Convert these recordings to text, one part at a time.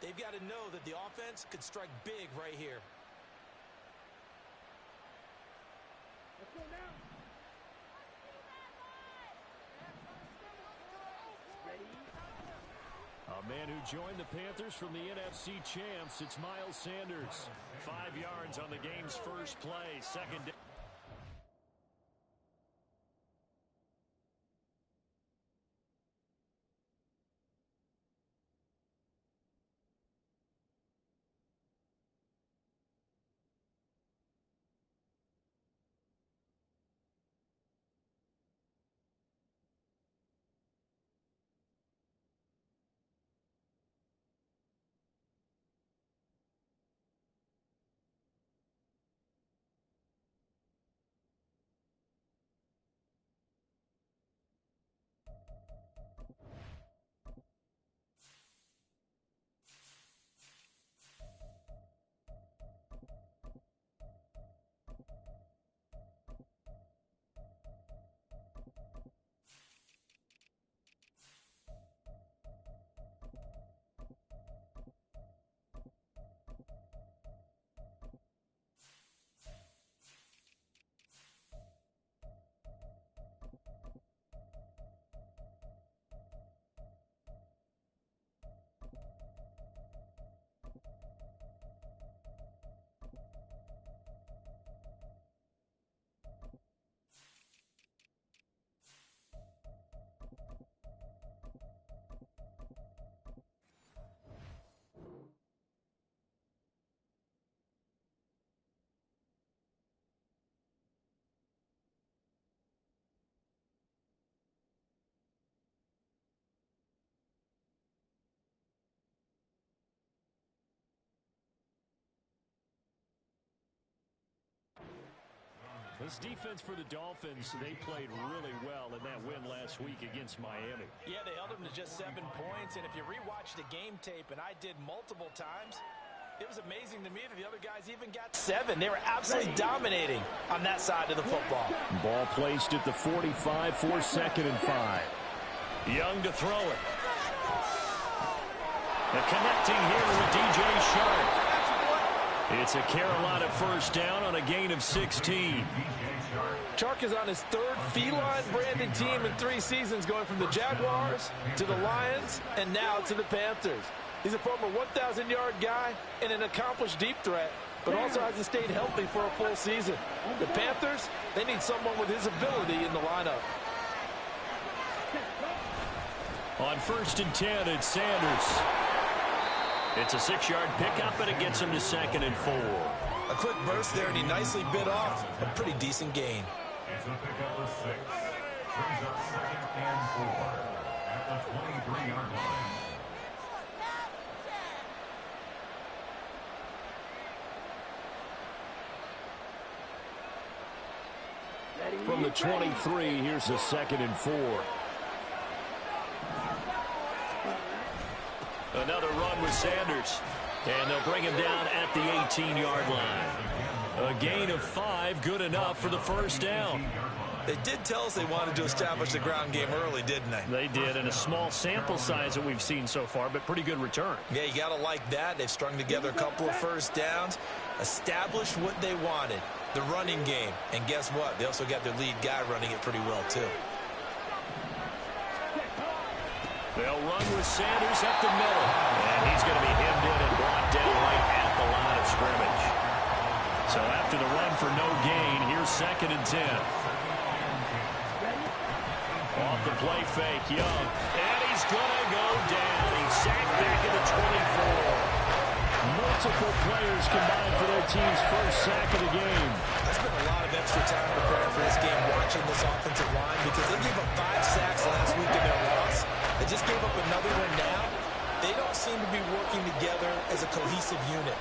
They've got to know that the offense could strike big right here. Let's go now. A man who joined the Panthers from the NFC champs, it's Miles Sanders. 5 yards on the game's first play. Second down. This defense for the Dolphins, they played really well in that win last week against Miami. Yeah, they held them to just 7 points, and if you rewatch the game tape, and I did multiple times, it was amazing to me that the other guys even got 7. They were absolutely dominating on that side of the football. Ball placed at the 45 for 2nd and 5. Young to throw it. The connecting here with DJ Sharp. It's a Carolina first down on a gain of 16. Chark is on his 3rd feline-branded team in 3 seasons, going from the Jaguars to the Lions and now to the Panthers. He's a former 1,000-yard guy and an accomplished deep threat, but also hasn't stayed healthy for a full season. The Panthers, they need someone with his ability in the lineup. On 1st and 10, it's Sanders. It's a 6-yard pickup, and it gets him to 2nd and 4. A quick burst there, and he nicely bit off a pretty decent gain. It's a pickup of 6. Brings up 2nd and 4 at the 23-yard line. From the 23, here's a 2nd and 4. Another run with Sanders, and they'll bring him down at the 18-yard line. A gain of 5, good enough for the first down. They did tell us they wanted to establish the ground game early, didn't they? They did, and a small sample size that we've seen so far, but pretty good return. Yeah, you got to like that. They've strung together a couple of first downs, established what they wanted, the running game. And guess what? They also got their lead guy running it pretty well, too. They'll run with Sanders up the middle. And he's going to be hemmed in and brought down right at the line of scrimmage. So after the run for no gain, here's 2nd and 10. Off the play fake, Young. And he's going to go down. He's sacked back at the 24. Multiple players combined for their team's first sack of the game. I spent a lot of extra time preparing for this game, watching this offensive line, because they gave up 5 sacks last week in their loss. They just gave up another one now. They don't seem to be working together as a cohesive unit.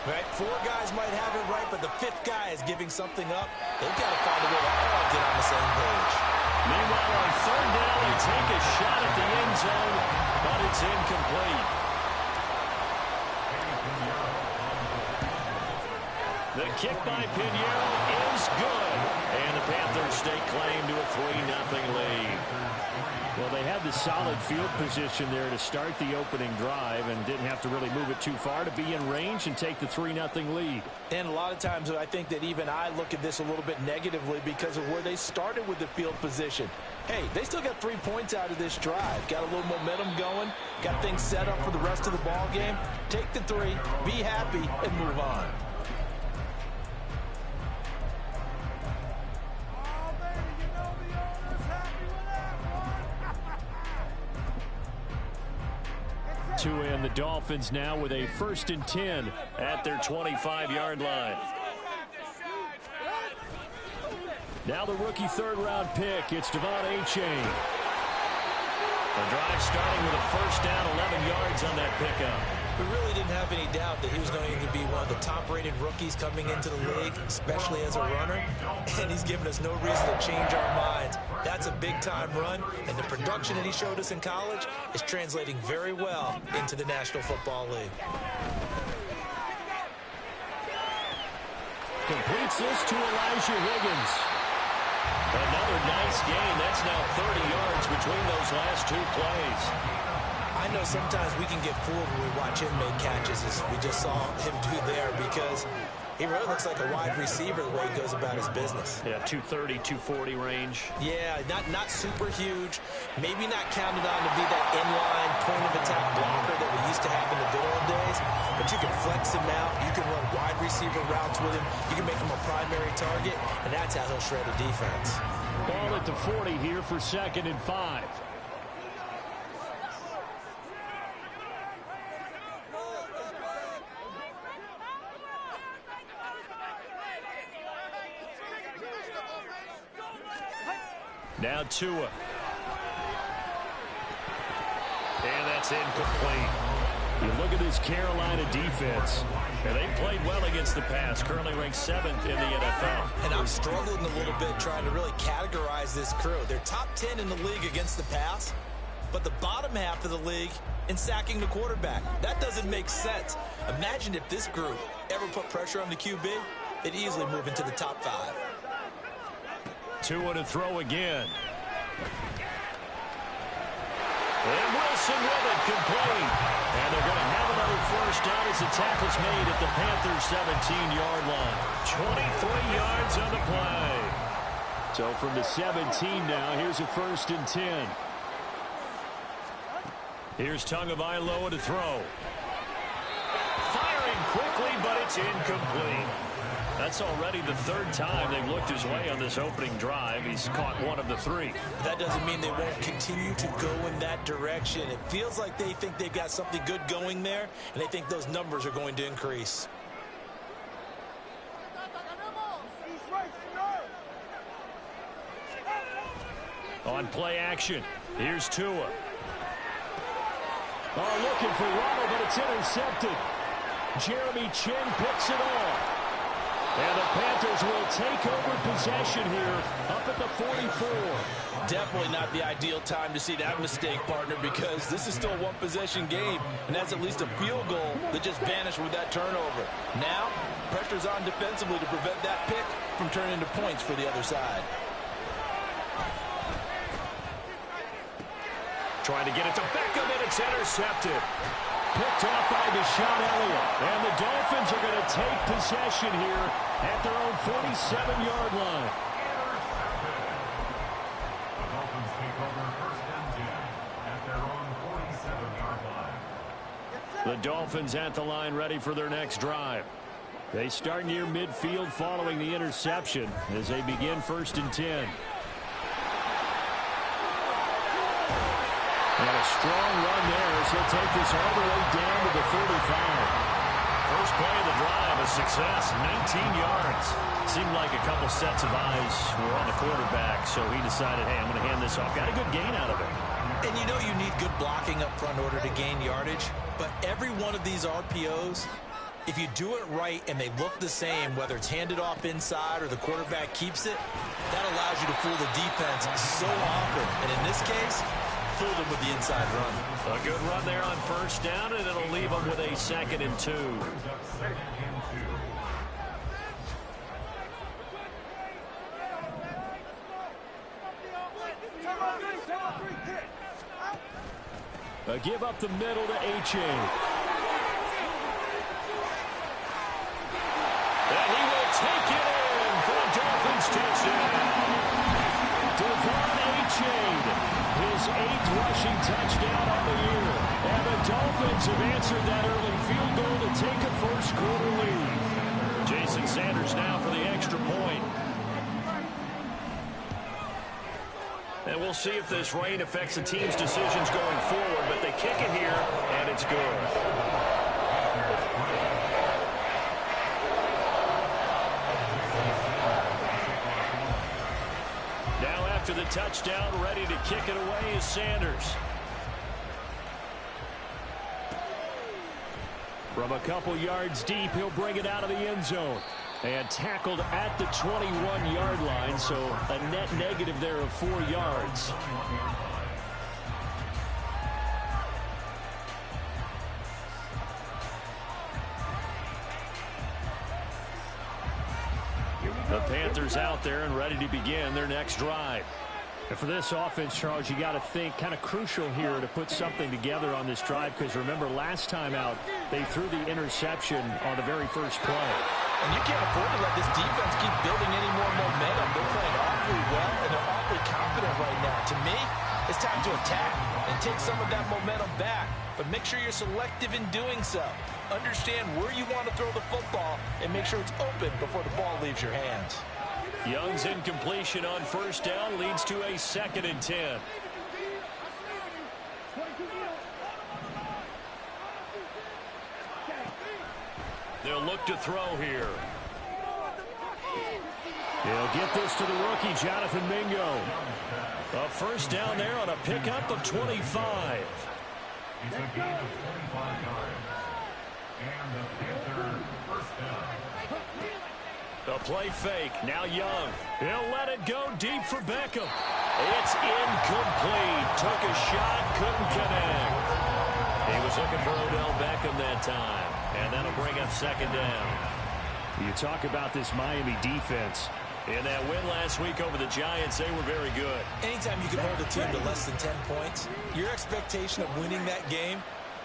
Right? 4 guys might have it right, but the 5th guy is giving something up. They've got to find a way to all get on the same page. Meanwhile, on 3rd down, they take a shot at the end zone, but it's incomplete. The kick by Pinheiro is good, and the Panthers stake claim to a 3-0 lead. Well, they had the solid field position there to start the opening drive and didn't have to really move it too far to be in range and take the 3-0 lead. And a lot of times I think that even I look at this a little bit negatively because of where they started with the field position. Hey, they still got 3 points out of this drive. Got a little momentum going. Got things set up for the rest of the ball game. Take the 3, be happy, and move on. Tua and the Dolphins now with a 1st and 10 at their 25-yard line. Now the rookie 3rd-round pick. It's Devon Achane. The drive starting with a 1st down, 11 yards on that pickup. We really didn't have any doubt that he was going to be one of the top-rated rookies coming into the league, especially as a runner. And he's given us no reason to change our minds. That's a big-time run, and the production that he showed us in college is translating very well into the National Football League. Completes this to Elijah Higgins. Another nice gain. That's now 30 yards between those last 2 plays. I know sometimes we can get fooled when we watch him make catches, as we just saw him do there, because he really looks like a wide receiver the way he goes about his business. Yeah, 230, 240 range. Yeah, not super huge. Maybe not counted on to be that inline point-of-attack blocker that we used to have in the good old days, but you can flex him out. You can run wide receiver routes with him. You can make him a primary target, and that's how he'll shred a defense. Ball at the 40 here for 2nd and 5. Now Tua. And that's incomplete. You look at this Carolina defense, and they played well against the pass, currently ranked 7th in the NFL. And I'm struggling a little bit trying to really categorize this crew. They're top 10 in the league against the pass, but the bottom half of the league in sacking the quarterback. That doesn't make sense. Imagine if this group ever put pressure on the QB, they'd easily move into the top 5. Tua to throw again. And Wilson with it, complete. And they're going to have another 1st down as the tackle's made at the Panthers' 17-yard line. 23 yards on the play. So from the 17 now, here's a 1st and 10. Here's Tagovailoa to throw. Firing quickly, but it's incomplete. That's already the 3rd time they've looked his way on this opening drive. He's caught 1 of the 3. That doesn't mean they won't continue to go in that direction. It feels like they think they've got something good going there, and they think those numbers are going to increase. On play action, here's Tua. Oh, looking for Waddle, but it's intercepted. Jeremy Chin picks it off. And the Panthers will take over possession here up at the 44. Definitely not the ideal time to see that mistake, partner, because this is still a one-possession game, and that's at least a field goal that just vanished with that turnover. Now, pressure's on defensively to prevent that pick from turning into points for the other side. Trying to get it to Beckham, and it's intercepted. Picked off by Deshaun Elliott. And the Dolphins are going to take possession here at their own 47-yard line. The Dolphins take over 1st and 10 at their own 47-yard line. The Dolphins at the line ready for their next drive. They start near midfield following the interception as they begin 1st and 10. And a strong run there as he'll take this all the way down to the 35. First play of the drive, a success, 19 yards. Seemed like a couple sets of eyes were on the quarterback, so he decided, hey, I'm going to hand this off. Got a good gain out of it. And you know you need good blocking up front in order to gain yardage, but every one of these RPOs, if you do it right and they look the same, whether it's handed off inside or the quarterback keeps it, that allows you to fool the defense so often. And in this case, fooled him with the inside run. A good run there on 1st down, and it'll leave him with a 2nd and 2. Come on, 3, 3, 3, A give up the middle to H.A. And he will take it in for a Dolphins touchdown. Devon Achane, his 8th rushing touchdown on the year. And the Dolphins have answered that early field goal to take a first-quarter lead. Jason Sanders now for the extra point. And we'll see if this rain affects the team's decisions going forward, but they kick it here, and it's good. Now after the touchdown, ready to kick it away is Sanders. From a couple yards deep, he'll bring it out of the end zone. And tackled at the 21-yard line, so a net negative there of 4 yards. The Panthers out there and ready to begin their next drive. And for this offense, Charles, you got to think kind of crucial here to put something together on this drive, because remember last time out they threw the interception on the very first play. And you can't afford to let this defense keep building any more momentum. They're playing awfully well, and they're awfully confident right now. To me, it's time to attack and take some of that momentum back. But make sure you're selective in doing so. Understand where you want to throw the football and make sure it's open before the ball leaves your hands. Young's incompletion on first down leads to a 2nd and 10. They'll look to throw here. He'll get this to the rookie, Jonathan Mingo. A first down there on a pickup of 25. It's a gain of 25 yards. And the Panther first down. The play fake. Now Young. He'll let it go deep for Beckham. It's incomplete. Took a shot, couldn't connect. He was looking for Odell Beckham that time. And that'll bring up 2nd down. You talk about this Miami defense. In that win last week over the Giants, they were very good. Anytime you can hold a team to less than 10 points, your expectation of winning that game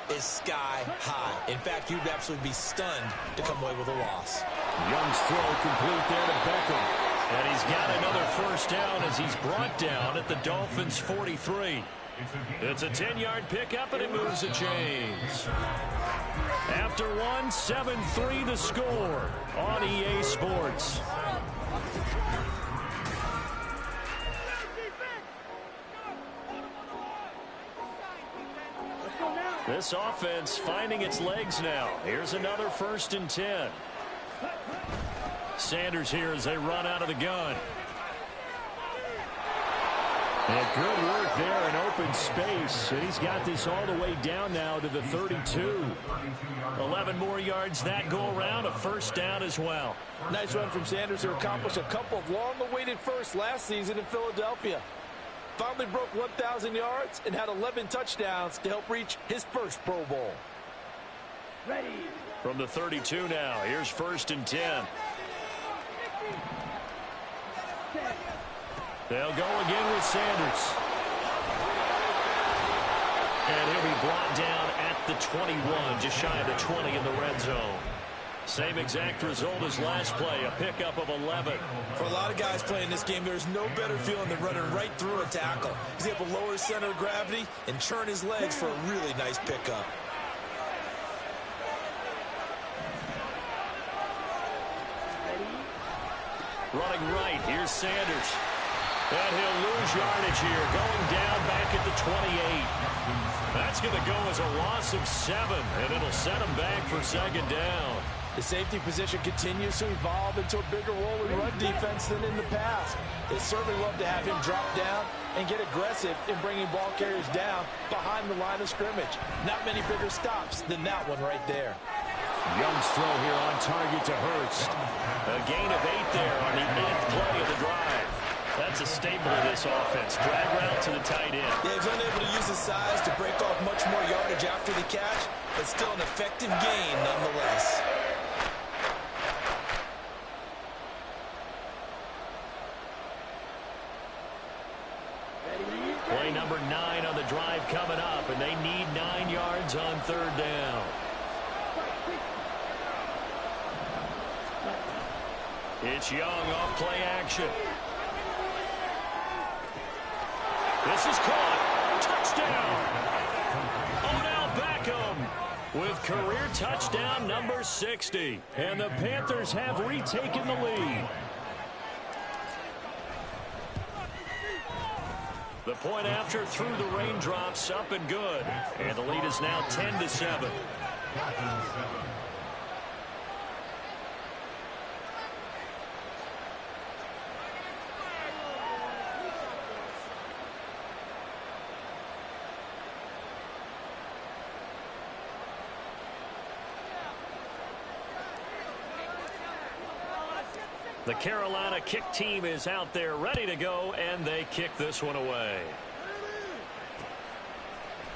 is sky high. In fact, you'd absolutely be stunned to come away with a loss. Young's throw complete there to Beckham. And he's got another first down as he's brought down at the Dolphins' 43. It's a 10-yard pickup, and it moves the chains. After one, 7-3 the score on EA Sports. This offense finding its legs now. Here's another 1st and 10. Sanders here as they run out of the gun. And good work there in open space. And he's got this all the way down now to the 32. 11 more yards that go around. A first down as well. Nice run from Sanders to accomplish a couple of long-awaited firsts last season in Philadelphia. Finally broke 1,000 yards and had 11 touchdowns to help reach his first Pro Bowl. Ready. From the 32 now. Here's 1st and 10. They'll go again with Sanders. And he'll be brought down at the 21, just shy of the 20 in the red zone. Same exact result as last play, a pickup of 11. For a lot of guys playing this game, there's no better feeling than running right through a tackle. He's able to lower his center of gravity and churn his legs for a really nice pickup. Running right, here's Sanders. And he'll lose yardage here, going down back at the 28. That's going to go as a loss of 7, and it'll set him back for 2nd down. The safety position continues to evolve into a bigger role in run defense than in the past. They certainly love to have him drop down and get aggressive in bringing ball carriers down behind the line of scrimmage. Not many bigger stops than that one right there. Young's throw here on target to Hurst. A gain of 8 there on the 8th play of the drive. That's a staple of this offense. Drag route to the tight end. Yeah, he's unable to use his size to break off much more yardage after the catch, but still an effective gain nonetheless. Play number 9 on the drive coming up, and they need 9 yards on third down. It's Young off play action. This is caught. Touchdown. Odell Beckham with career touchdown number 60. And the Panthers have retaken the lead. The point after through the raindrops, up and good. And the lead is now 10-7. The Carolina kick team is out there ready to go, and they kick this one away.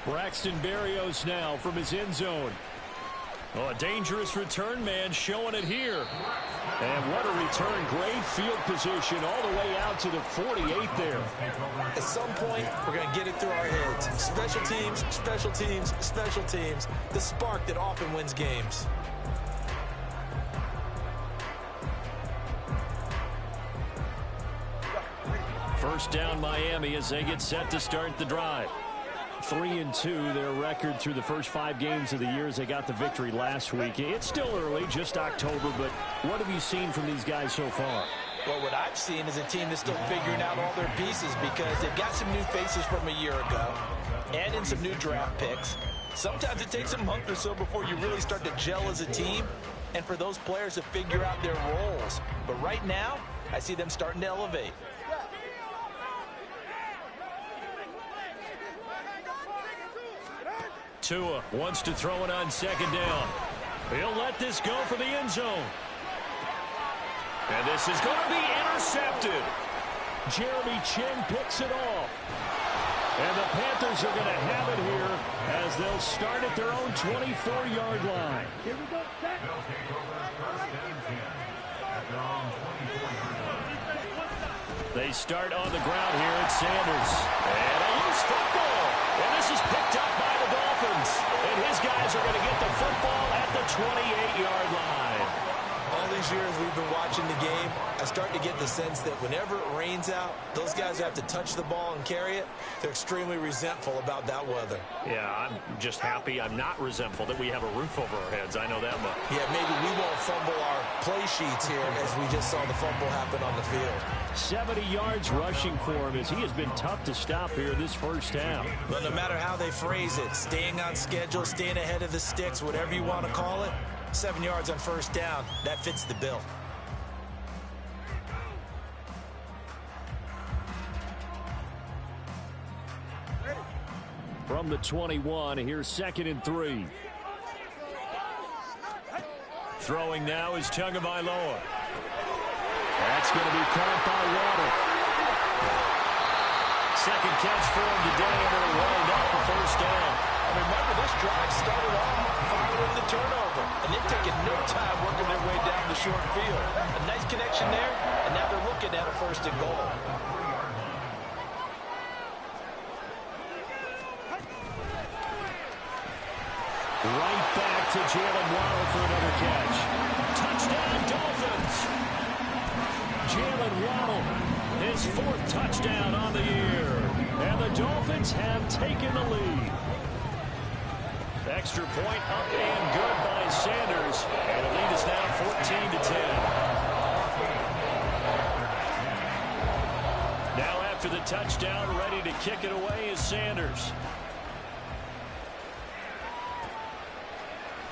Braxton Berrios now from his end zone. Oh, a dangerous return man showing it here. And what a return. Great field position all the way out to the 48 there. At some point, we're going to get it through our heads. Special teams, special teams, special teams. The spark that often wins games. First down Miami as they get set to start the drive. 3-2 their record through the first 5 games of the year as they got the victory last week. It's still early, just October, but what have you seen from these guys so far? Well, what I've seen is a team that's still figuring out all their pieces because they've got some new faces from a year ago and in some new draft picks. Sometimes it takes a month or so before you really start to gel as a team and for those players to figure out their roles. But right now, I see them starting to elevate. Tua wants to throw it on second down. He'll let this go for the end zone. And this is going to be intercepted. Jeremy Chin picks it off. And the Panthers are going to have it here as they'll start at their own 24-yard line. Here we go, set. They'll take over first and 10 at their own 24-yard line. They start on the ground here at Sanders. And a loose football. And this is picked up by the Dolphins. And his guys are going to get the football at the 28-yard line. All these years we've been watching the game, I start to get the sense that whenever it rains out, those guys who have to touch the ball and carry it, they're extremely resentful about that weather. Yeah, I'm just happy I'm not resentful that we have a roof over our heads. I know that much. Yeah, maybe we won't fumble our play sheets here as we just saw the fumble happen on the field. 70 yards rushing for him as he has been tough to stop here this first half. But no matter how they phrase it, staying on schedule, staying ahead of the sticks, whatever you want to call it, 7 yards on first down, that fits the bill. From the 21, here's 2nd and 3. Throwing now is Tagovailoa. That's going to be caught by Waddle. Second catch for him today, and they'll wind up the first down. Remember, this drive started off following the turnover, and they've taken no time working their way down the short field. A nice connection there, and now they're looking at a 1st and goal. Right back to Jalen Waddle for another catch. Touchdown, Dolphins! Jalen Waddle, his 4th touchdown on the year. And the Dolphins have taken the lead. Extra point up and good by Sanders. And the lead is now 14-10. Now after the touchdown, ready to kick it away is Sanders.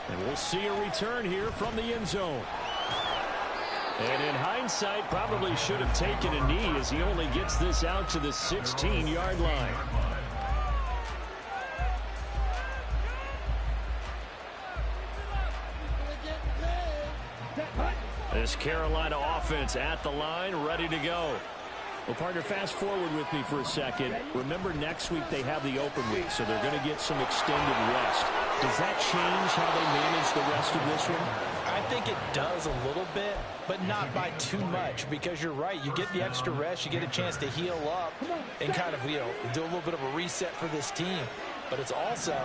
And we'll see a return here from the end zone. And in hindsight, probably should have taken a knee as he only gets this out to the 16-yard line. This Carolina offense at the line, ready to go. Well, partner, fast forward with me for a second. Remember, next week they have the open week, so they're going to get some extended rest. Does that change how they manage the rest of this one? I I think it does a little bit, but not by too much, because you're right. You get the extra rest, you get a chance to heal up and kind of, do a little bit of a reset for this team. But it's also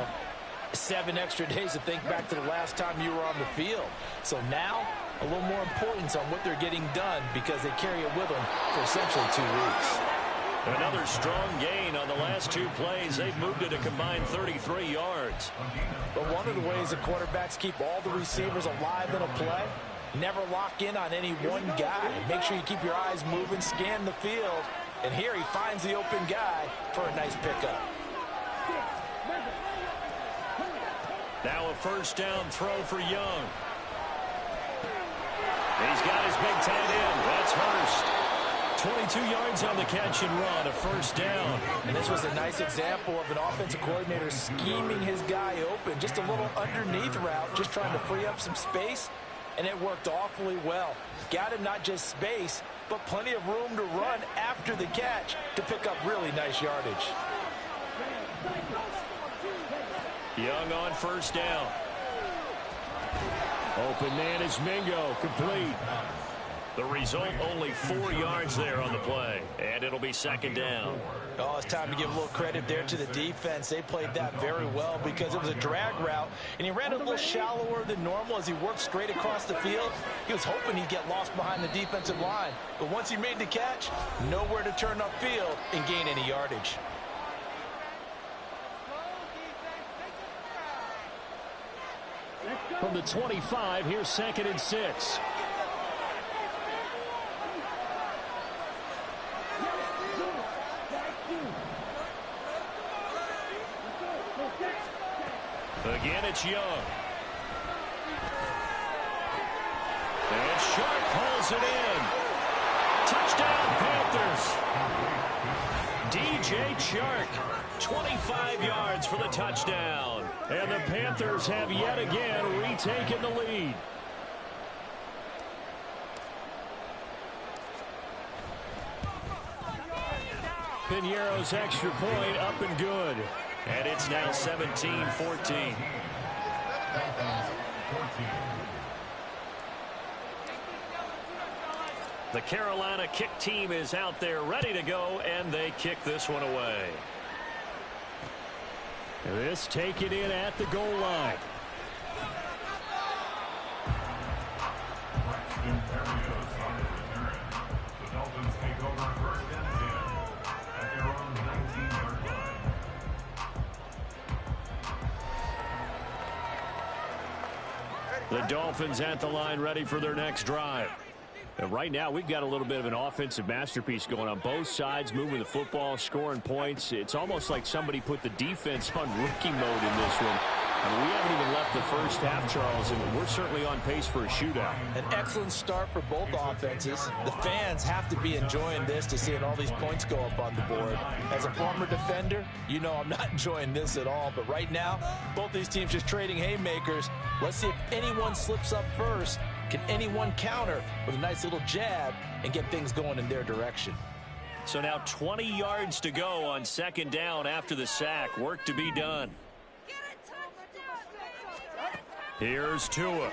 7 extra days to think back to the last time you were on the field. So now, a little more importance on what they're getting done, because they carry it with them for essentially 2 weeks. Another strong gain on the last 2 plays. They've moved it a combined 33 yards. But one of the ways the quarterbacks keep all the receivers alive in a play, never lock in on any one guy. Make sure you keep your eyes moving, scan the field. And here he finds the open guy for a nice pickup. Now a first down throw for Young. He's got his big tight end. That's Hurst. 22 yards on the catch and run, a first down. And this was a nice example of an offensive coordinator scheming his guy open. Just a little underneath route, just trying to free up some space, and it worked awfully well. Got him not just space, but plenty of room to run after the catch to pick up really nice yardage. Young on first down. Open man is Mingo, complete. The result, only 4 yards there on the play, and it'll be second down. Oh, it's time to give a little credit there to the defense. They played that very well, because it was a drag route, and he ran a little shallower than normal as he worked straight across the field. He was hoping he'd get lost behind the defensive line, but once he made the catch, nowhere to turn upfield and gain any yardage. From the 25, here's 2nd and 6. Again, it's Young. And Sharp pulls it in. Touchdown, Panthers. DJ Chark, 25 yards for the touchdown. And the Panthers have yet again retaken the lead. Piñeiro's extra point up and good. And it's now 17-14. The Carolina kick team is out there ready to go, and they kick this one away. This taken in at the goal line. The Dolphins take over first and 10 at their own 19-yard line. The Dolphins at the line, ready for their next drive. And right now, we've got a little bit of an offensive masterpiece going on both sides, moving the football, scoring points. It's almost like somebody put the defense on rookie mode in this one. I mean, we haven't even left the first half, Charles, and we're certainly on pace for a shootout. An excellent start for both offenses. The fans have to be enjoying this, to seeing all these points go up on the board. As a former defender, you know I'm not enjoying this at all. But right now, both these teams just trading haymakers. Let's see if anyone slips up first. Can anyone counter with a nice little jab and get things going in their direction? So now 20 yards to go on second down after the sack. Work to be done. Here's Tua.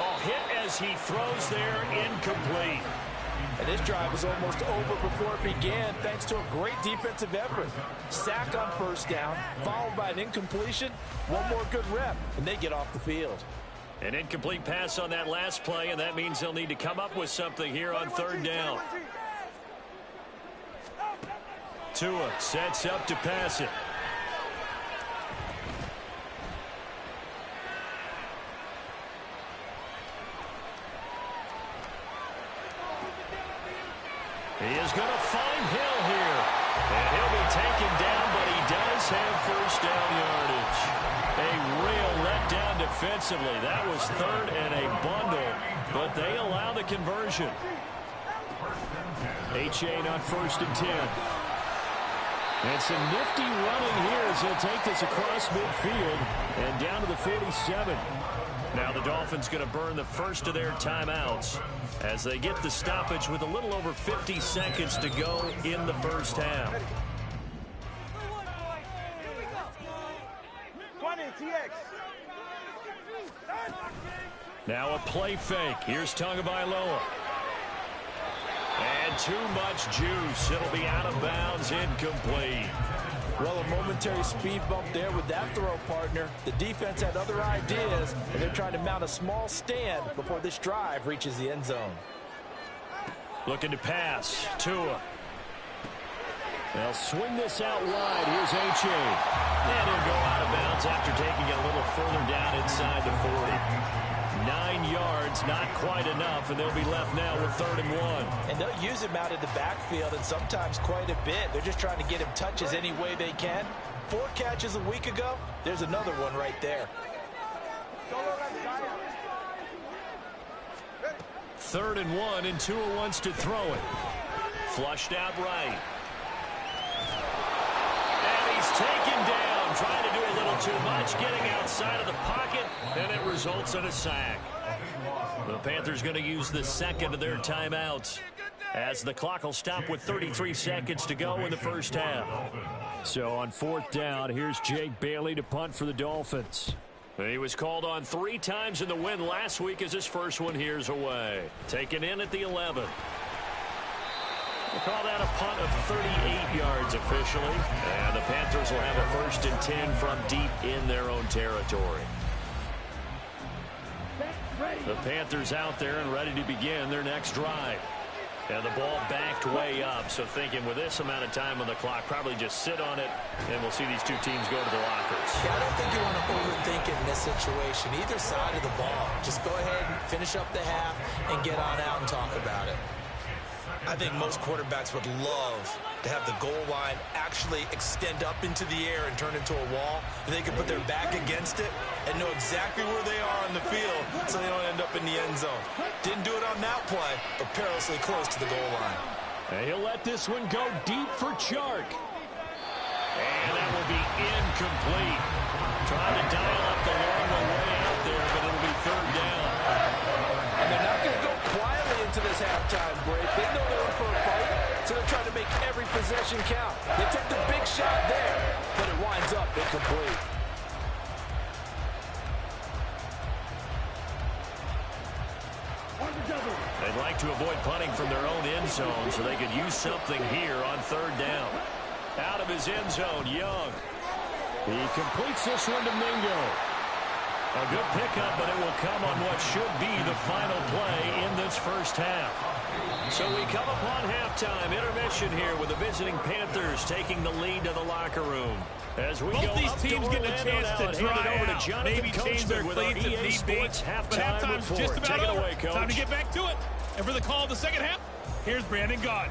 Oh, hit as he throws there, incomplete. And this drive was almost over before it began, thanks to a great defensive effort. Sack on first down, followed by an incompletion. One more good rep, and they get off the field. An incomplete pass on that last play, and that means they'll need to come up with something here on third down. Tua sets up to pass it. He is going to find Hill here. And he'll be taken down, but he does have first down yardage. A real letdown defensively. That was third and a bundle, but they allow the conversion. H.A. on first and 10. And some nifty running here as he'll take this across midfield and down to the 47. Now the Dolphins going to burn the first of their timeouts as they get the stoppage with a little over 50 seconds to go in the first half. 20. Now a play fake. Here's Tagovailoa. And too much juice. It'll be out of bounds, incomplete. Well, a momentary speed bump there with that throw, partner. The defense had other ideas, and they're trying to mount a small stand before this drive reaches the end zone. Looking to pass. Tua. They'll swing this out wide. Here's H.A. And he'll go out of bounds after taking it a little further down inside the 40. 9 yards, not quite enough, and they'll be left now with 3rd and 1. And they'll use him out in the backfield, and sometimes quite a bit. They're just trying to get him touches any way they can. 4 catches a week ago. There's another one right there. 3rd and 1, and Tua wants to throw it. Flushed out right. And he's taken down, trying to do a little too much, getting outside of the pocket, and it results in a sack. The Panthers going to use the second of their timeouts, as the clock will stop with 33 seconds to go in the first half. So on 4th down, here's Jake Bailey to punt for the Dolphins. He was called on 3 times in the win last week as his first one here's away. Taken in at the 11. We'll call that a punt of 38 yards officially. And the Panthers will have a 1st and 10 from deep in their own territory. The Panthers out there and ready to begin their next drive. And the ball backed way up, so thinking with this amount of time on the clock, probably just sit on it, and we'll see these two teams go to the lockers. Yeah, I don't think you want to overthink it in this situation. Either side of the ball. Just go ahead and finish up the half and get on out and talk about it. I think most quarterbacks would love to have the goal line actually extend up into the air and turn into a wall. And they can put their back against it and know exactly where they are on the field so they don't end up in the end zone. Didn't do it on that play, but perilously close to the goal line. And he'll let this one go deep for Chark. And that will be incomplete. Trying to dial up the long one way out there, but it'll be 3rd down. And they're not going to go quietly into this halftime break. They know they're in for a fight, so they're trying to make every possession count. They took the big shot there, but it winds up incomplete. They'd like to avoid punting from their own end zone so they could use something here on 3rd down. Out of his end zone, Young. He completes this one to Mingo. A good pickup, but it will come on what should be the final play in this first half. So we come upon halftime intermission here with the visiting Panthers taking the lead to the locker room. As we Both these teams getting a chance to dry out, maybe change their cleats if need be. But halftime's just about over. Take it away, Coach. Time to get back to it. And for the call of the second half, here's Brandon Gaudin.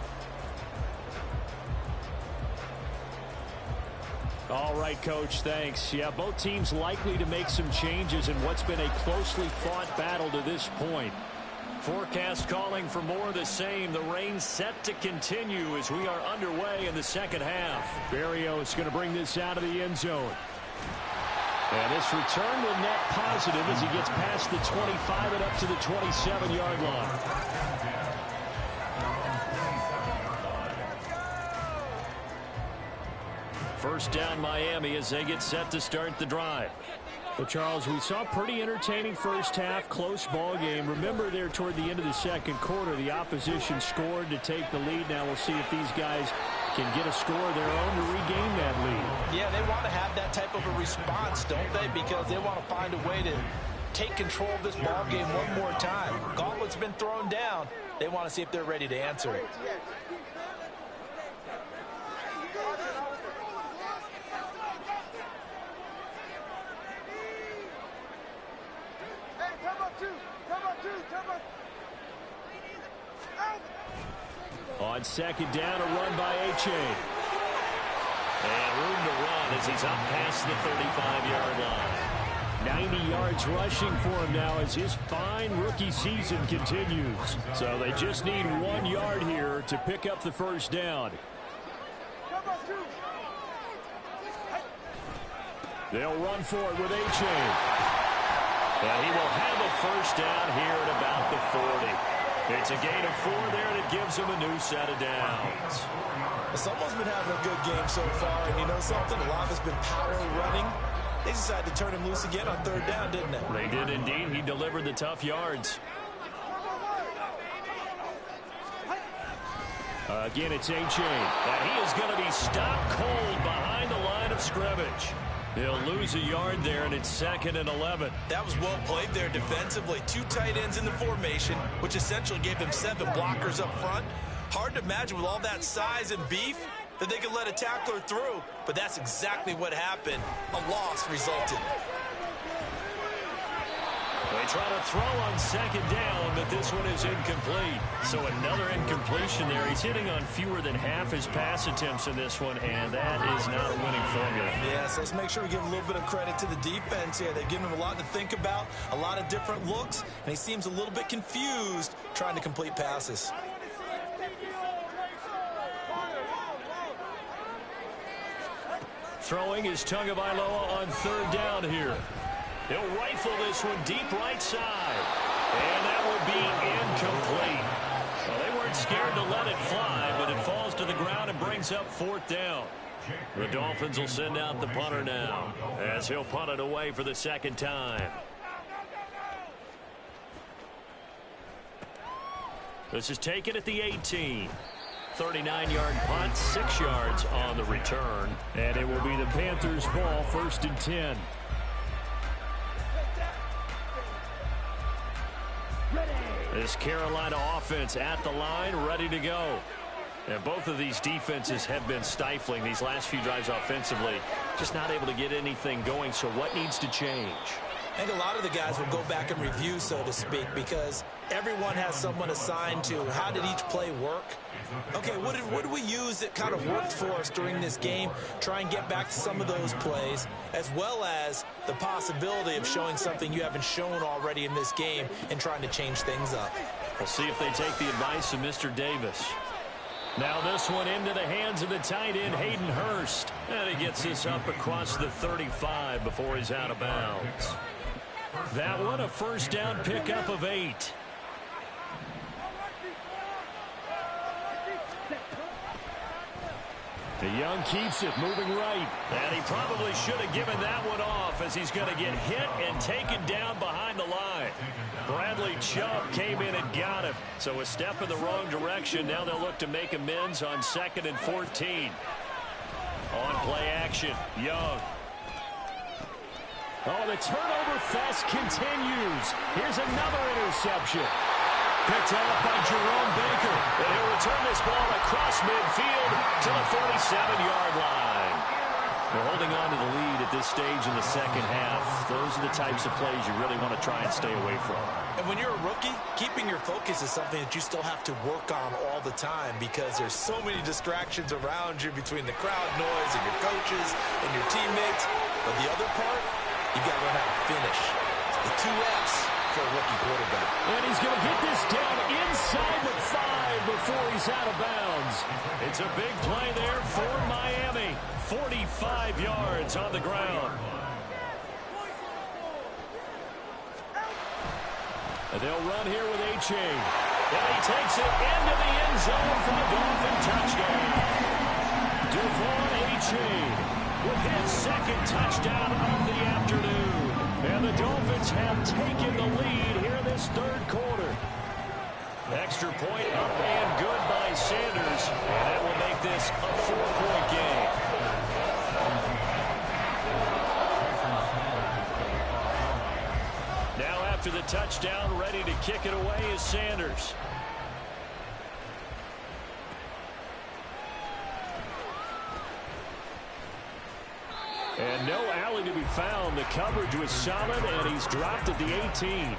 All right, Coach, thanks. Yeah, both teams likely to make some changes in what's been a closely fought battle to this point. Forecast calling for more of the same. The rain set to continue as we are underway in the second half. Berrios going to bring this out of the end zone. And this return will net positive as he gets past the 25 and up to the 27-yard line. First down Miami as they get set to start the drive. Well, Charles, we saw a pretty entertaining first half, close ball game. Remember there toward the end of the second quarter, the opposition scored to take the lead. Now we'll see if these guys can get a score of their own to regain that lead. Yeah, they want to have that type of a response, don't they? Because they want to find a way to take control of this ball game one more time. Gauntlet's been thrown down. They want to see if they're ready to answer it. On second down, a run by H.A. And room to run as he's up past the 35-yard line. 90 yards rushing for him now as his fine rookie season continues. So they just need 1 yard here to pick up the first down. They'll run for it with H.A. And he will have a first down here at about the 40. It's a gain of 4 there, and it gives him a new set of downs. Someone's been having a good game so far, and you know something? A lot of it's been power running. They decided to turn him loose again on 3rd down, didn't they? They did indeed. He delivered the tough yards. Again, it's A-Chain. And he is going to be stopped cold behind the line of scrimmage. He'll lose a yard there, and it's 2nd and 11. That was well played there defensively. 2 tight ends in the formation, which essentially gave them 7 blockers up front. Hard to imagine with all that size and beef that they could let a tackler through, but that's exactly what happened. A loss resulted. They try to throw on 2nd down, but this one is incomplete. So another incompletion there. He's hitting on fewer than half his pass attempts in this one, and that is not a winning formula. Yes, let's make sure we give a little bit of credit to the defense here. They've given him a lot to think about, a lot of different looks, and he seems a little bit confused trying to complete passes. Throwing is Tagovailoa on 3rd down here. He'll rifle this one deep right side. And that will be incomplete. Well, they weren't scared to let it fly, but it falls to the ground and brings up 4th down. The Dolphins will send out the punter now, as he'll punt it away for the 2nd time. This is taken at the 18. 39-yard punt, 6 yards on the return. And it will be the Panthers' ball, 1st and 10. This Carolina offense at the line, ready to go. And both of these defenses have been stifling these last few drives offensively. Just not able to get anything going, so what needs to change? I think a lot of the guys will go back and review, so to speak, because everyone has someone assigned to how did each play work. Okay, what did we use that kind of worked for us during this game? Try and get back to some of those plays, as well as the possibility of showing something you haven't shown already in this game and trying to change things up. We'll see if they take the advice of Mr. Davis. Now this one into the hands of the tight end, Hayden Hurst. And he gets this up across the 35 before he's out of bounds. That one, a 1st down pickup of 8. The Young keeps it, moving right. And he probably should have given that one off, as he's going to get hit and taken down behind the line. Bradley Chubb came in and got him. So a step in the wrong direction. Now they'll look to make amends on 2nd and 14. On play action, Young. Oh, the turnover fest continues. Here's another interception. Picked off by Jerome Baker. And he'll return this ball across midfield to the 47-yard line. They're holding on to the lead at this stage in the 2nd half. Those are the types of plays you really want to try and stay away from. And when you're a rookie, keeping your focus is something that you still have to work on all the time, because there's so many distractions around you between the crowd noise and your coaches and your teammates. But the other part, you've got to learn how to finish. It's the 2 F's for a rookie quarterback. And he's going to get this down inside the 5 before he's out of bounds. It's a big play there for Miami. 45 yards on the ground. And they'll run here with A-Chain. And he takes it into the end zone for the Dolphin touchdown. Devon A-Chain with his 2nd touchdown of the afternoon. And the Dolphins have taken the lead here in this 3rd quarter. Extra point up and good by Sanders. And that will make this a 4-point game. Now after the touchdown, ready to kick it away is Sanders. And no alley to be found. The coverage was solid, and he's dropped at the 18.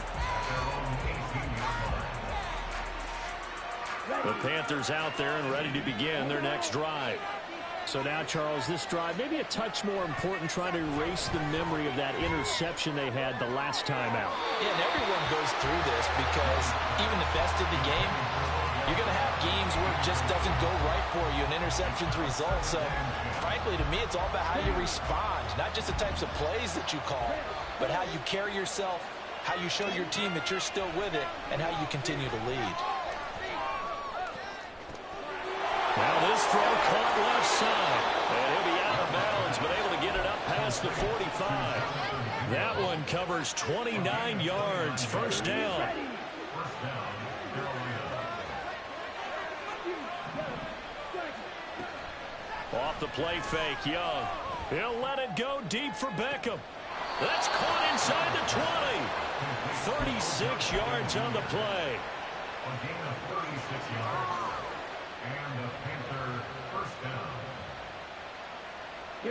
The Panthers out there and ready to begin their next drive. So now, Charles, this drive maybe a touch more important, trying to erase the memory of that interception they had the last time out. Yeah, and everyone goes through this, because even the best in the game, you're going to have games where it just doesn't go right for you, and interceptions result. So, frankly, to me, it's all about how you respond, not just the types of plays that you call, but how you carry yourself, how you show your team that you're still with it, and how you continue to lead. Now this throw caught left side, and he'll be out of bounds, but able to get it up past the 45. That one covers 29 yards. First down. Off the play fake, Young. He'll let it go deep for Beckham. That's caught inside the 20. 36 yards on the play. A gain of 36 yards. And the Panther first down.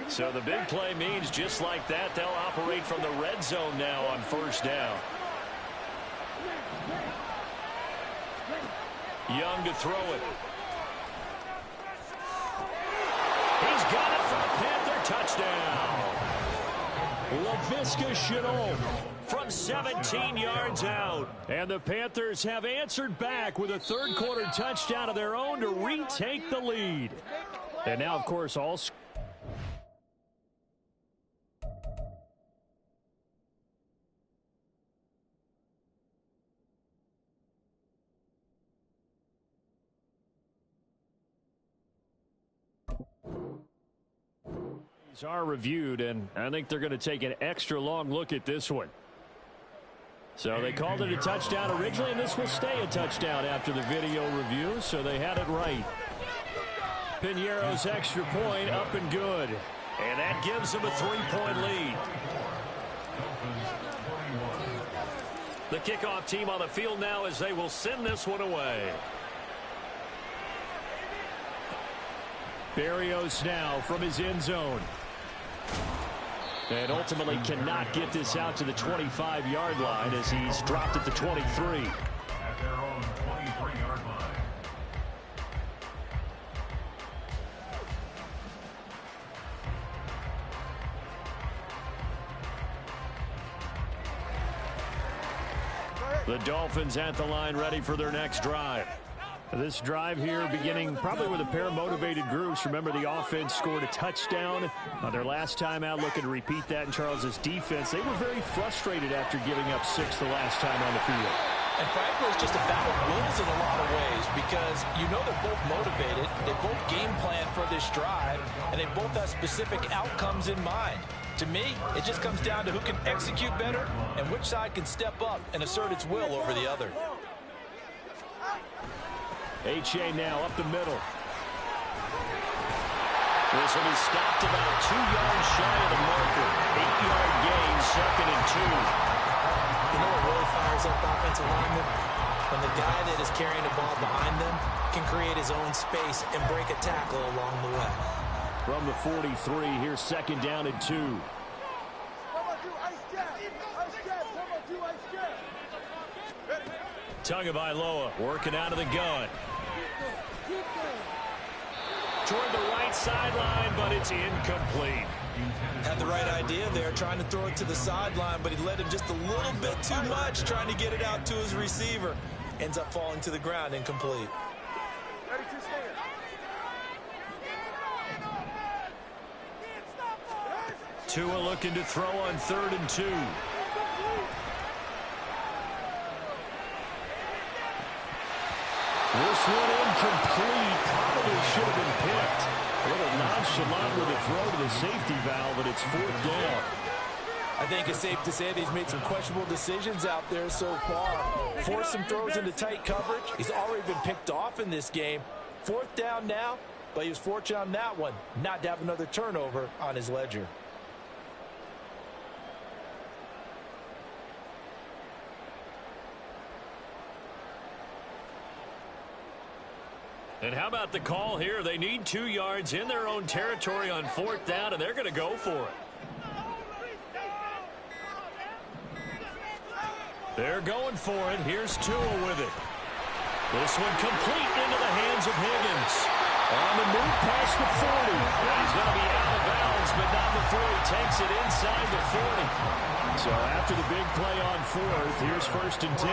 So the big play means just like that, they'll operate from the red zone now on first down. Young to throw it. He's got it for a Panther touchdown. Laviska Shenault from 17 yards out. And the Panthers have answered back with a third-quarter touchdown of their own to retake the lead. And now, of course, all are reviewed, and I think they're going to take an extra long look at this one. So they called it a touchdown originally, and this will stay a touchdown after the video review, so they had it right. Piñeiro's extra point up and good, and that gives them a 3-point lead. The kickoff team on the field now as they will send this one away. Berrios now from his end zone. And ultimately cannot get this out to the 25-yard line as he's dropped at the 23. At their own 23-yard line. The Dolphins at the line ready for their next drive. This drive here beginning probably with a pair of motivated groups. Remember, the offense scored a touchdown on their last time out. Looking to repeat that in Charles's defense. They were very frustrated after giving up 6 the last time on the field. And frankly, it's just a battle of wills in a lot of ways because you know they're both motivated. They both game plan for this drive, and they both have specific outcomes in mind. To me, it just comes down to who can execute better and which side can step up and assert its will over the other. H.A. now up the middle. This will be stopped about 2 yards shy of the marker. 8-yard gain, 2nd and 2. You know what really fires up offensive linemen? When the guy that is carrying the ball behind them can create his own space and break a tackle along the way. From the 43, here's 2nd down and 2. Tagovailoa working out of the gun. Toward the right sideline, but it's incomplete. Had the right idea there, trying to throw it to the sideline, but he led him just a little bit too much, trying to get it out to his receiver. Ends up falling to the ground, incomplete. Tua looking to throw on 3rd and 2. This one incomplete. Probably should have been picked. A little nonchalant with a throw to the safety valve, but it's 4th down. I think it's safe to say that he's made some questionable decisions out there so far. Forced some throws into tight coverage. He's already been picked off in this game. 4th down now, but he was fortunate on that one not to have another turnover on his ledger. And how about the call here? They need 2 yards in their own territory on 4th down, and they're going to go for it. They're going for it. Here's Tua with it. This one complete into the hands of Higgins. On the move past the 40. He's going to be out of bounds, but not before he takes it inside the 40. So after the big play on 4th, here's 1st and 10.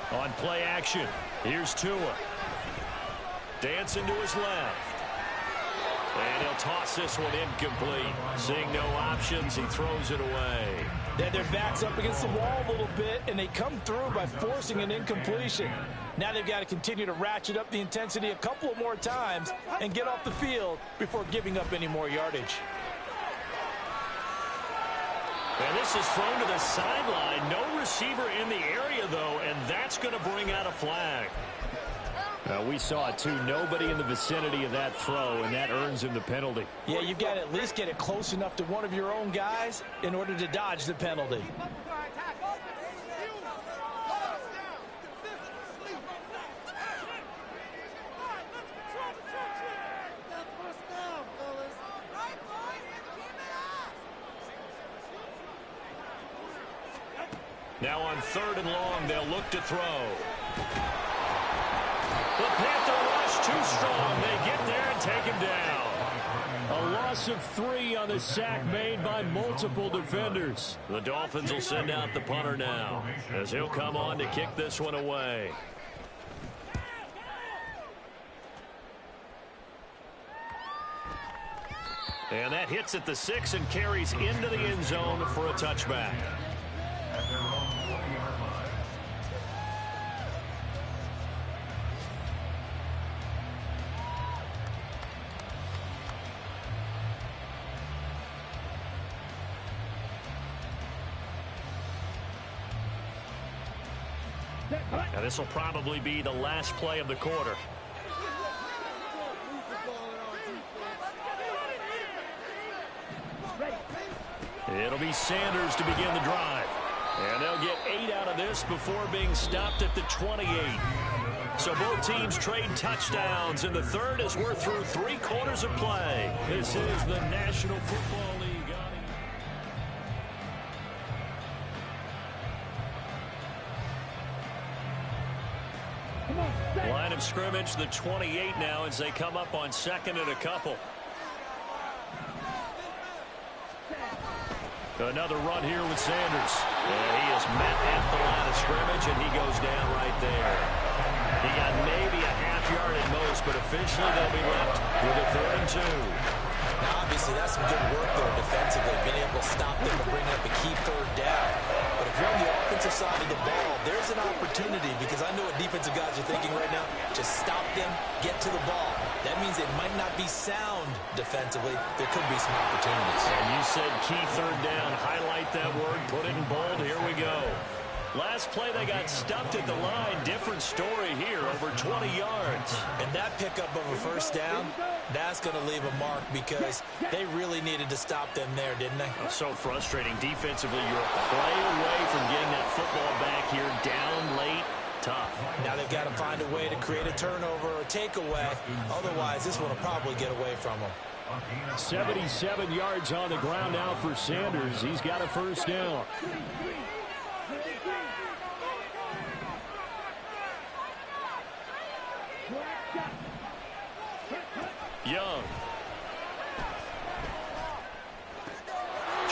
On play action, here's Tua. Dancing to his left. And he'll toss this one incomplete. Seeing no options, he throws it away. Their back's up against the wall a little bit, and they come through by forcing an incompletion. Now they've got to continue to ratchet up the intensity a couple of more times and get off the field before giving up any more yardage. And this is thrown to the sideline. No receiver in the area, though, and that's going to bring out a flag. We saw it, too. Nobody in the vicinity of that throw, and that earns him the penalty. Yeah, you've got to at least get it close enough to one of your own guys in order to dodge the penalty. Now on 3rd and long, they'll look to throw. The Panther rush too strong. They get there and take him down. A loss of 3 on the sack made by multiple defenders. The Dolphins will send out the punter now, as he'll come on to kick this one away. And that hits at the 6 and carries into the end zone for a touchback. Now this will probably be the last play of the quarter. It'll be Sanders to begin the drive. And they'll get 8 out of this before being stopped at the 28. So both teams trade touchdowns, and the third as we're through 3 quarters of play. This is the National Football League. Line of scrimmage, the 28 now as they come up on 2nd and a couple. Another run here with Sanders. And he is met at the line of scrimmage, and he goes down right there. He got maybe a half yard at most, but officially they'll be left with a 3rd and 2. Now, obviously, that's some good work there defensively, being able to stop them and bring up a key 3rd down. But if you're on the offensive side of the ball, there's an opportunity, because I know what defensive guys are thinking right now. Just stop them, get to the ball. That means it might not be sound defensively. There could be some opportunities. And you said key 3rd down. Highlight that word. Put it in bold. Here we go. Last play, they got stuffed at the line. Different story here, over 20 yards. And that pickup of a 1st down, that's going to leave a mark, because they really needed to stop them there, didn't they? So frustrating. Defensively, you're a play away from getting that football back here. Down late, tough. Now they've got to find a way to create a turnover or takeaway. Otherwise, this one will probably get away from them. 77 yards on the ground now for Sanders. He's got a 1st down. Young.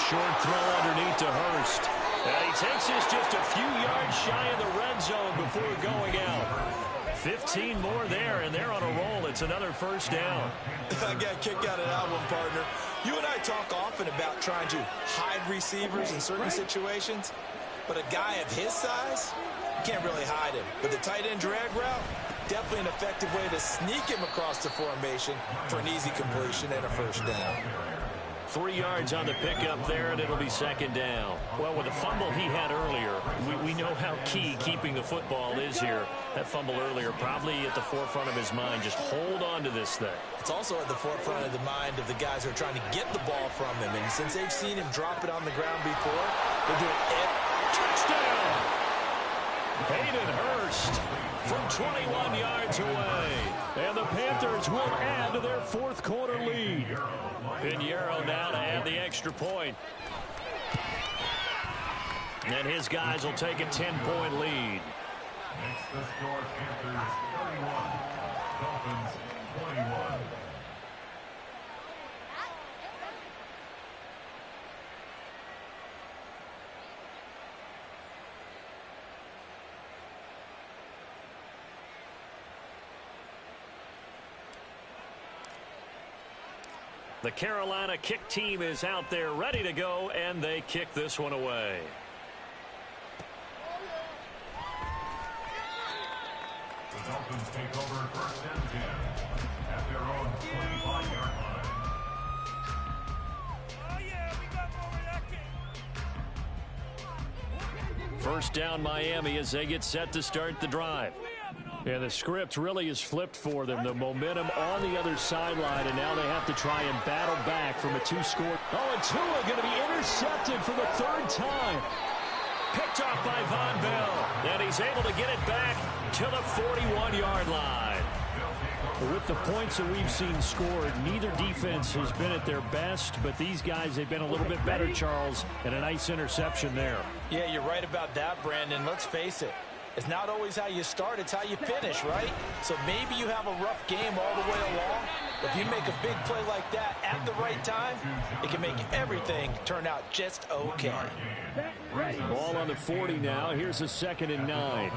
Short throw underneath to Hurst. And he takes this just a few yards shy of the red zone before going out. 15 more there, and they're on a roll. It's another 1st down. I got a kick out of that one, partner. You and I talk often about trying to hide receivers in certain situations, but a guy of his size, you can't really hide him. But the tight end drag route, definitely an effective way to sneak him across the formation for an easy completion and a 1st down. 3 yards on the pickup there, and it'll be 2nd down. Well, with the fumble he had earlier, we know how key keeping the football is here. That fumble earlier probably at the forefront of his mind. Just hold on to this thing. It's also at the forefront of the mind of the guys who are trying to get the ball from him. And since they've seen him drop it on the ground before, they're doing it. Touchdown! Hayden Hurst from 21 yards away. And the Panthers will add to their 4th quarter lead. Pinheiro now to add the extra point. And his guys will take a 10-point lead. Makes the score Panthers 31, Dolphins 21. The Carolina kick team is out there ready to go, and they kick this one away. The Dolphins take over first and 10 at their own 25-yard line. Oh, yeah, we got more of that kick. First down Miami as they get set to start the drive. Yeah, the script really is flipped for them. The momentum on the other sideline, and now they have to try and battle back from a two-score. Oh, and Tua going to be intercepted for the third time. Picked off by Von Bell, and he's able to get it back to the 41-yard line. With the points that we've seen scored, neither defense has been at their best, but these guys, they've been a little bit better, Charles, and a nice interception there. Yeah, you're right about that, Brandon. Let's face it. It's not always how you start, it's how you finish, right? So maybe you have a rough game all the way along, but if you make a big play like that at the right time, it can make everything turn out just okay. Ball on the 40 now. Here's a 2nd and 9.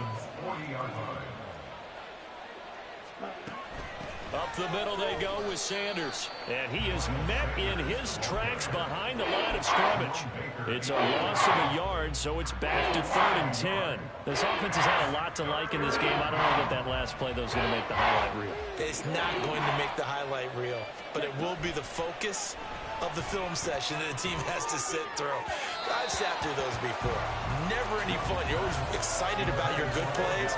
Up the middle they go with Sanders. And he is met in his tracks behind the line of scrimmage. It's a loss of a yard, so it's back to 3rd and 10. This offense has had a lot to like in this game. I don't know that last play, though, is going to make the highlight reel. It's not going to make the highlight reel, but it will be the focus of the film session that the team has to sit through. I've sat through those before. Never any fun. You're always excited about your good plays,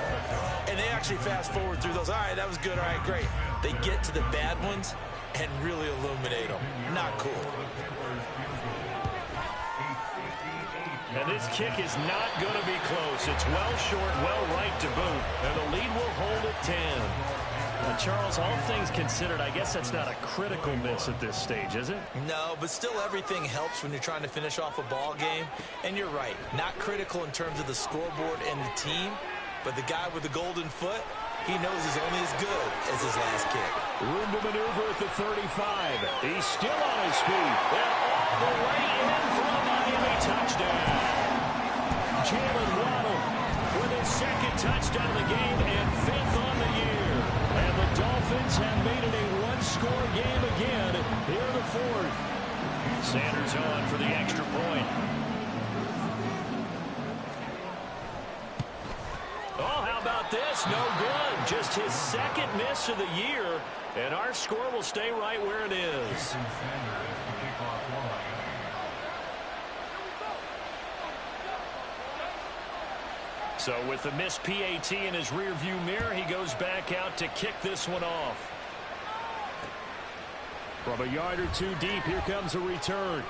and they actually fast forward through those. All right, that was good. All right, great. They get to the bad ones and really illuminate them. Not cool. And this kick is not going to be close. It's well short, well right to boot, and the lead will hold at 10. Charles, all things considered, I guess that's not a critical miss at this stage, is it? No, but still everything helps when you're trying to finish off a ball game. And you're right, not critical in terms of the scoreboard and the team, but the guy with the golden foot, he knows he's only as good as his last kick. Room to maneuver at the 35. He's still on his feet. And all the way in for a Miami touchdown. Jalen Waddle with his 2nd touchdown of the game and 5th on the year. And the Dolphins have made it a one-score game again here in the 4th. Sanders on for the extra point. Oh, how about this? No good. Just his 2nd miss of the year. And our score will stay right where it is. So with the missed PAT in his rearview mirror, he goes back out to kick this one off. From a yard or two deep, here comes a return.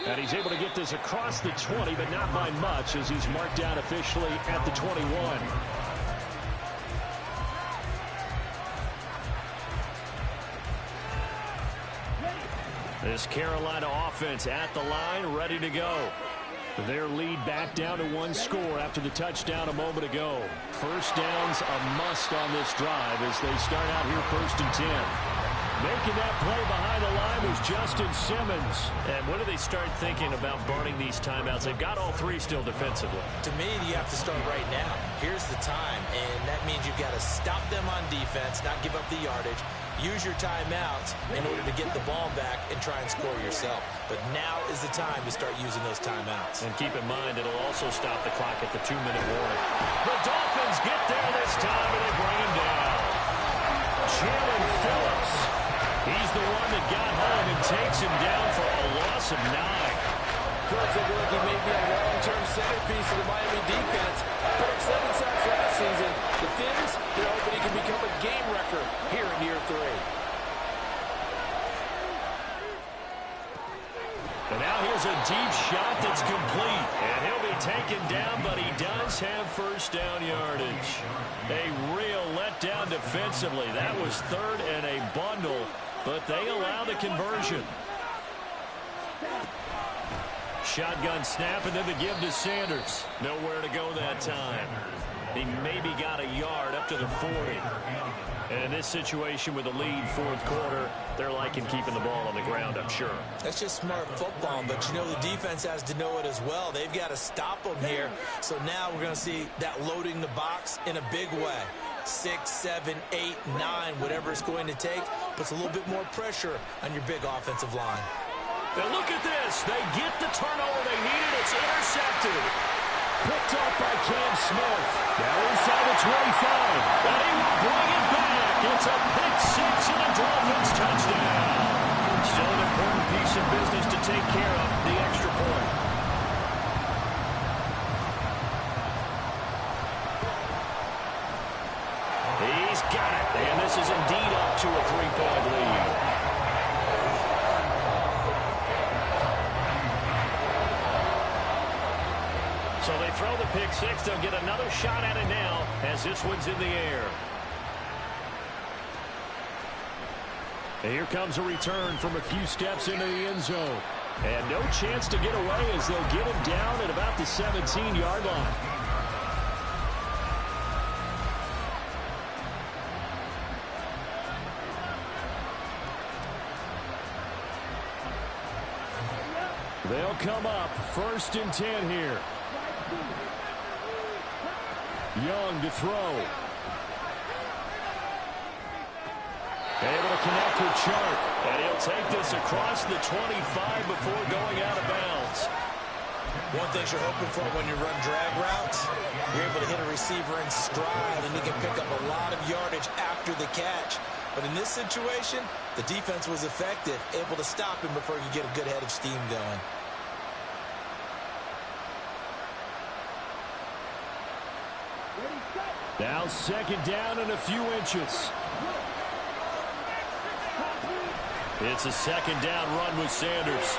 And he's able to get this across the 20, but not by much, as he's marked down officially at the 21. This Carolina offense at the line, ready to go. Their lead back down to 1 score after the touchdown a moment ago. First down's a must on this drive as they start out here 1st and 10. Making that play behind the line was Justin Simmons. And when do they start thinking about burning these timeouts? They've got all 3 still defensively. To me, you have to start right now. Here's the time, and that means you've got to stop them on defense, not give up the yardage. Use your timeouts in order to get the ball back and try and score yourself. But now is the time to start using those timeouts. And keep in mind, it'll also stop the clock at the 2-minute warning. The Dolphins get there this time, and they bring him down. Jalen Phillips. He's the one that got home and takes him down for a loss of 9. Looks like he may be a long-term centerpiece of the Miami defense. Put up 7 sacks last season. The Fins, they're hoping he can become a game wrecker here in year 3. And now here's a deep shot that's complete. And he'll be taken down, but he does have first down yardage. A real letdown defensively. That was 3rd and a bundle, but they allow the conversion. Shotgun snap, and then the give to Sanders. Nowhere to go that time. He maybe got a yard up to the 40. And in this situation with the lead 4th quarter, they're liking keeping the ball on the ground, I'm sure. That's just smart football, but you know the defense has to know it as well. They've got to stop them here. So now we're going to see that loading the box in a big way. 6, 7, 8, 9, whatever it's going to take, puts a little bit more pressure on your big offensive line. And look at this. They get the turnover they needed. It's intercepted. Picked up by Cam Smith. Now inside the 25. And he will bring it back. It's a pick six and a Dolphins touchdown. Still an important piece of business to take care of, the extra point. He's got it. And this is indeed up to a 3-point lead. So they throw the pick six. They'll get another shot at it now as this one's in the air. And here comes a return from a few steps into the end zone. And no chance to get away as they'll get him down at about the 17-yard line. They'll come up 1st and 10 here. Young to throw. Able to connect with Chark. And he'll take this across the 25 before going out of bounds. One thing you're hoping for when you run drag routes, you're able to hit a receiver in stride, and he can pick up a lot of yardage after the catch. But in this situation, the defense was effective, able to stop him before you get a good head of steam going. Now 2nd down and a few inches. It's a 2nd down run with Sanders.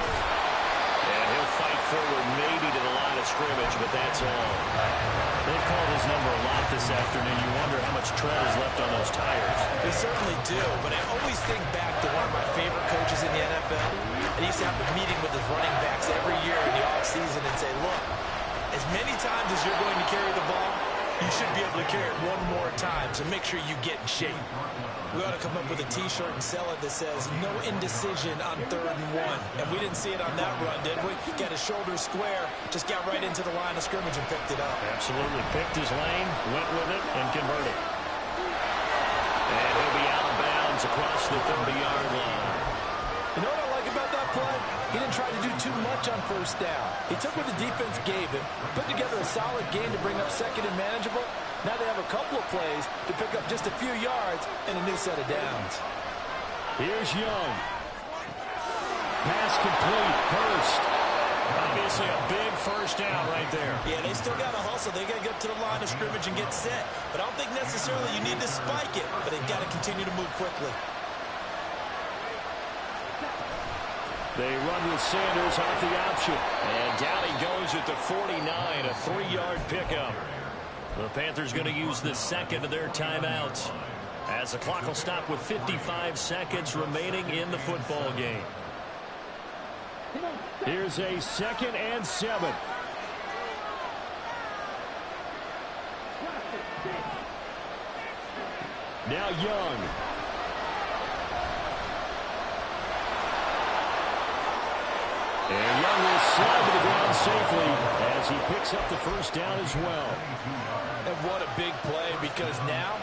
And he'll fight forward maybe to the line of scrimmage, but that's all. They've called his number a lot this afternoon. You wonder how much tread is left on those tires. They certainly do, but I always think back to one of my favorite coaches in the NFL. And he used to have a meeting with his running backs every year in the offseason and say, look, as many times as you're going to carry the ball, you should be able to carry it one more time, so make sure you get in shape. We ought to come up with a T-shirt and sell it that says, no indecision on 3rd and 1. And we didn't see it on that run, did we? Got his shoulders square, just got right into the line of scrimmage and picked it up. Absolutely. Picked his lane, went with it, and converted. And he'll be out of bounds across the 30-yard line. You know what I like about that play? He didn't try to do too much on 1st down. He took what the defense gave him, put together a solid game to bring up 2nd and manageable. Now they have a couple of plays to pick up just a few yards and a new set of downs. Here's Young. Pass complete. Hurst. Obviously a big 1st down right there. Yeah, they still got to hustle. They got to get up to the line of scrimmage and get set. But I don't think necessarily you need to spike it, but they've got to continue to move quickly. They run with Sanders off the option. And down he goes at the 49, a 3-yard pickup. The Panthers going to use the 2nd of their timeouts as the clock will stop with 55 seconds remaining in the football game. Here's a 2nd and 7. Now Young. And Young will slide to the ground safely as he picks up the 1st down as well. And what a big play, because now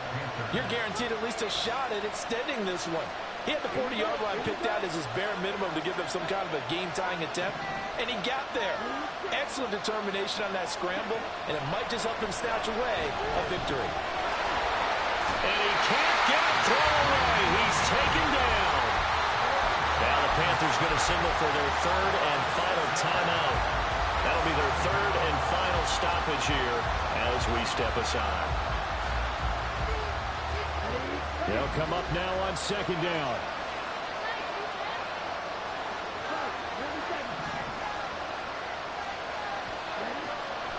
you're guaranteed at least a shot at extending this one. He had the 40-yard line picked out as his bare minimum to give them some kind of a game-tying attempt, and he got there. Excellent determination on that scramble, and it might just help them snatch away a victory. And he can't get it thrown away. He's taken down. Now the Panthers going to signal for their 3rd and final timeout. That'll be their 3rd and final stoppage here as we step aside. They'll come up now on 2nd down.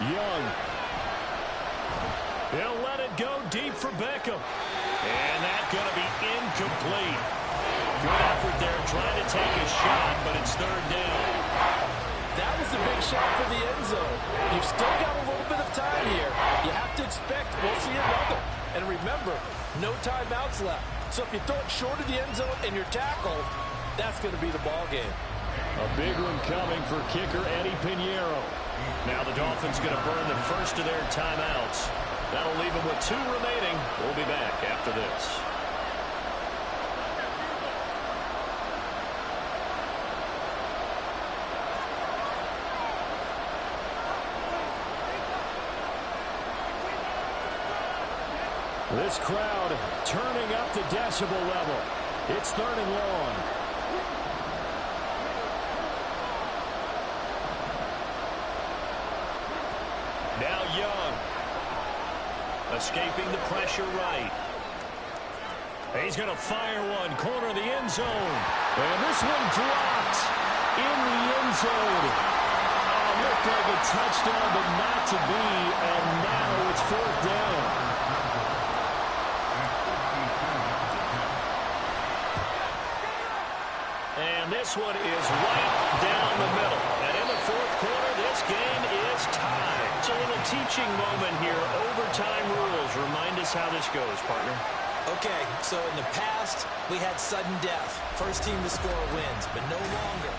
Young. He'll let it go deep for Beckham. And that's going to be incomplete. Good effort there trying to take a shot, but it's 3rd down. That was a big shot for the end zone. You've still got a little bit of time here. You have to expect we'll see another. And remember, no timeouts left. So if you throw it short of the end zone and you're tackled, that's going to be the ball game. A big one coming for kicker Eddie Pinheiro. Now the Dolphins going to burn the 1st of their timeouts. That'll leave him with 2 remaining. We'll be back after this. This crowd turning up the decibel level. It's 3rd and long. Now Young. Escaping the pressure right. He's going to fire one. Corner of the end zone. And this one dropped in the end zone. Oh, looked like a touchdown, but not to be. And now it's 4th down. And this one is right down the middle. And in the 4th quarter, this game is tied. It's a little teaching moment here. Overtime rules. Remind us how this goes, partner. Okay, so in the past, we had sudden death. First team to score wins, but no longer.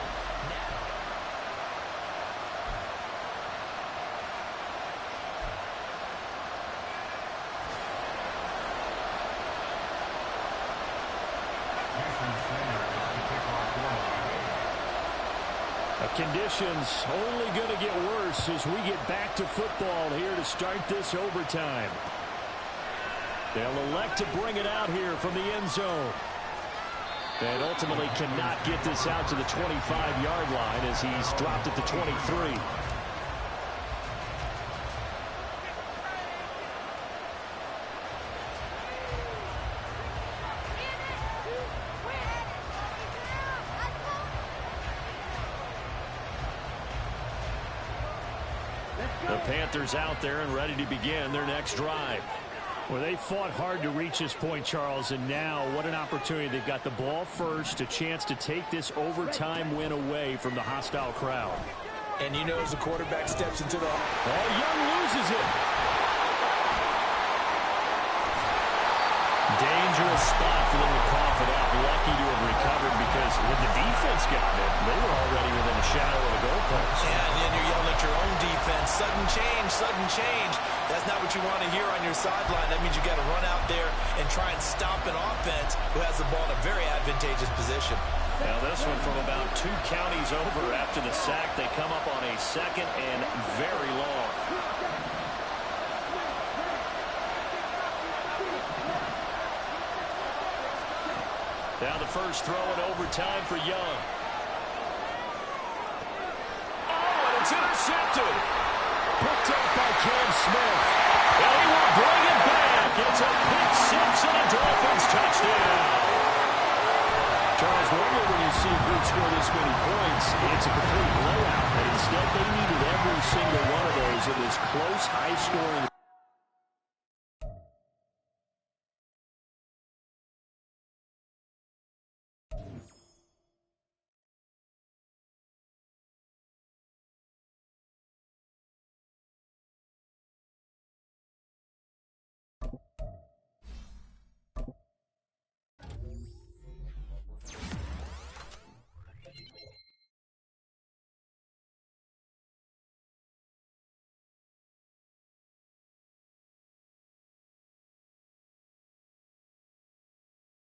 Conditions only going to get worse as we get back to football here to start this overtime. They'll elect to bring it out here from the end zone. And ultimately cannot get this out to the 25-yard line as he's dropped at the 23. The Panthers out there and ready to begin their next drive. Well, they fought hard to reach this point, Charles, and now what an opportunity. They've got the ball first, a chance to take this overtime win away from the hostile crowd. And you know as the quarterback steps into the... Oh, Young loses it. Dangerous spot for them to cough it up. Lucky to have recovered because when the defense got it, they were already within a shadow of the goalpost. Yeah, and then you're yelling at your own defense. Sudden change, sudden change. That's not what you want to hear on your sideline. That means you got to run out there and try and stop an offense who has the ball in a very advantageous position. Now this one from about 2 counties over after the sack. They come up on a 2nd and very long. Now the first throw in overtime for Young. Oh, and it's intercepted. Picked up by Cam Smith. And he will bring it back. It's a pick 6 and a Dolphins touchdown. Charles, normally when you see a group score this many points, it's a complete blowout. But instead, they needed every single one of those. It was close, high-scoring.